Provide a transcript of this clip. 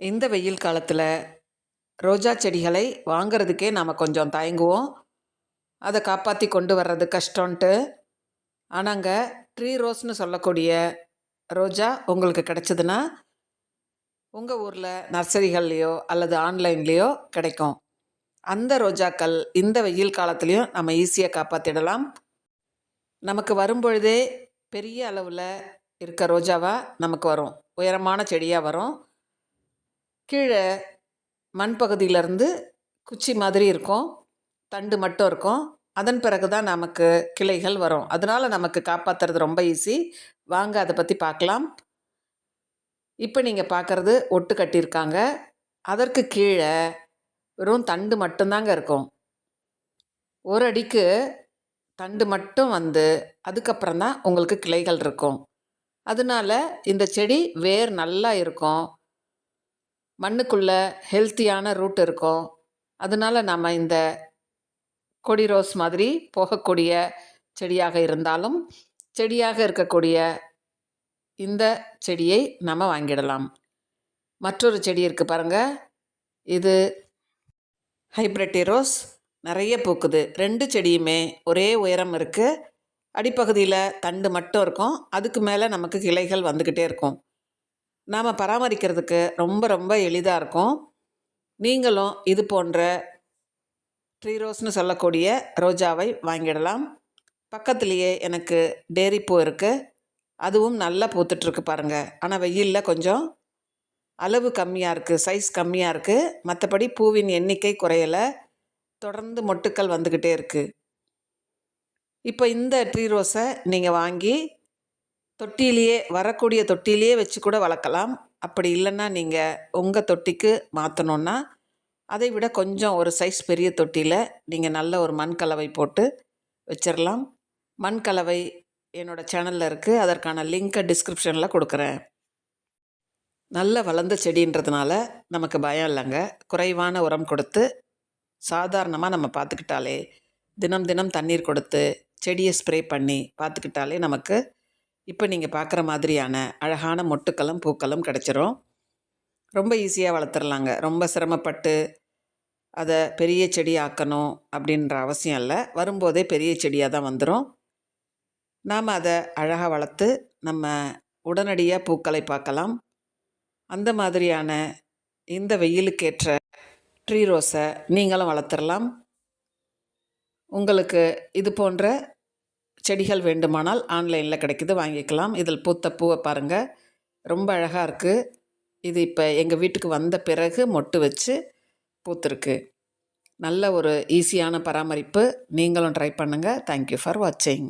இந்த வெயில் காலத்தில் ரோஜா செடிகளை வாங்கிறதுக்கே நாம் கொஞ்சம் தயங்குவோம். அதை காப்பாற்றி கொண்டு வர்றது கஷ்டம்ன்ட்டு. ஆனாங்க ட்ரீ ரோஸ்னு சொல்லக்கூடிய ரோஜா உங்களுக்கு கிடைச்சதுன்னா உங்கள் ஊரில் நர்சரிகள்லேயோ அல்லது ஆன்லைன்லேயோ கிடைக்கும். அந்த ரோஜாக்கள் இந்த வெயில் காலத்துலேயும் நம்ம ஈஸியாக காப்பாற்றிடலாம். நமக்கு வரும்பொழுதே பெரிய அளவில் இருக்க ரோஜாவாக நமக்கு வரும், உயரமான செடியாக வரும். கீழே மண் பகுதியிலேருந்து குச்சி மாதிரி இருக்கும், தண்டு மட்டும் இருக்கும். அதன் பிறகு தான் நமக்கு கிளைகள் வரும். அதனால் நமக்கு காப்பாற்றுறது ரொம்ப ஈஸி. வாங்க அதை பற்றி பார்க்கலாம். இப்போ நீங்கள் பார்க்குறது ஒட்டு கட்டியிருக்காங்க. அதற்கு கீழே வெறும் தண்டு மட்டும்தாங்க இருக்கும். ஒரு அடிக்கு தண்டு மட்டும் வந்து அதுக்கப்புறம் தான் உங்களுக்கு கிளைகள் இருக்கும். அதனால இந்த செடி வேர் நல்லா இருக்கும், மண்ணுக்குள்ளே ஹெல்த்தியான ரூட் இருக்கும். அதனால் நம்ம இந்த கொடி ரோஸ் மாதிரி போகக்கூடிய செடியாக இருந்தாலும் செடியாக இருக்கக்கூடிய இந்த செடியை நம்ம வாங்கிடலாம். மற்றொரு செடி இருக்குது பாருங்கள், இது ஹைப்ரிட் ரோஸ். நிறைய பூக்குது. 2 செடியுமே ஒரே உயரம் இருக்குது. அடிப்பகுதியில் தண்டு மட்டும் இருக்கும், அதுக்கு மேலே நமக்கு கிளைகள் வந்துக்கிட்டே இருக்கும். நாம் பராமரிக்கிறதுக்கு ரொம்ப ரொம்ப எளிதாக இருக்கும். நீங்களும் இது போன்ற ட்ரீ ரோஸ்னு சொல்லக்கூடிய ரோஜாவை வாங்கிடலாம். பக்கத்துலேயே எனக்கு டேரி பூ இருக்குது, அதுவும் நல்லா பூத்துட்ருக்கு பாருங்கள். ஆனால் வெயிலில் கொஞ்சம் அளவு கம்மியாக இருக்குது, சைஸ் கம்மியாக இருக்குது. மற்றபடி பூவின் எண்ணிக்கை குறையலை, தொடர்ந்து மொட்டுக்கள் வந்துக்கிட்டே இருக்குது. இப்போ இந்த ட்ரீ ரோஸை நீங்கள் வாங்கி தொட்டிலேயே, வரக்கூடிய தொட்டிலேயே வச்சு கூட வளர்க்கலாம். அப்படி இல்லைன்னா நீங்கள் உங்கள் தொட்டிக்கு மாற்றணுன்னா அதை விட கொஞ்சம் ஒரு சைஸ் பெரிய தொட்டியில் நீங்கள் நல்ல ஒரு மண் கலவை போட்டு வச்சிடலாம். மண் கலவை என்னோடய சேனலில் இருக்குது, அதற்கான லிங்க்கை டிஸ்கிரிப்ஷனில் கொடுக்குறேன். நல்ல வளர்ந்த செடின்றதுனால நமக்கு பயம் இல்லைங்க. குறைவான உரம் கொடுத்து சாதாரணமாக நம்ம பார்த்துக்கிட்டாலே, தினம் தினம் தண்ணீர் கொடுத்து செடியை ஸ்ப்ரே பண்ணி பார்த்துக்கிட்டாலே நமக்கு இப்போ நீங்கள் பார்க்குற மாதிரியான அழகான மொட்டுக்களும் பூக்களும் கிடச்சிரும். ரொம்ப ஈஸியாக வளர்த்துடலாங்க. ரொம்ப சிரமப்பட்டு அதை பெரிய செடி ஆக்கணும் அப்படின்ற அவசியம் இல்லை. வரும்போதே பெரிய செடியாக தான் வந்துடும். நாம் அதை அழகாக வளர்த்து நம்ம உடனடியாக பூக்களை பார்க்கலாம். அந்த மாதிரியான இந்த வெயிலுக்கேற்ற ட்ரீ ரோஸை நீங்களும் வளர்த்துடலாம். உங்களுக்கு இது போன்ற செடிகள் வேண்டுமானால் ஆன்லைனில் கிடைக்குது, வாங்கிக்கலாம். இதில் பூத்த பூவை பாருங்கள், ரொம்ப அழகாக இருக்குது. இது இப்போ எங்கள் வீட்டுக்கு வந்த பிறகு மொட்டு வச்சு பூத்துருக்கு. நல்ல ஒரு ஈஸியான பராமரிப்பு. நீங்களும் ட்ரை பண்ணுங்கள். தேங்க்யூ ஃபார் வாட்சிங்.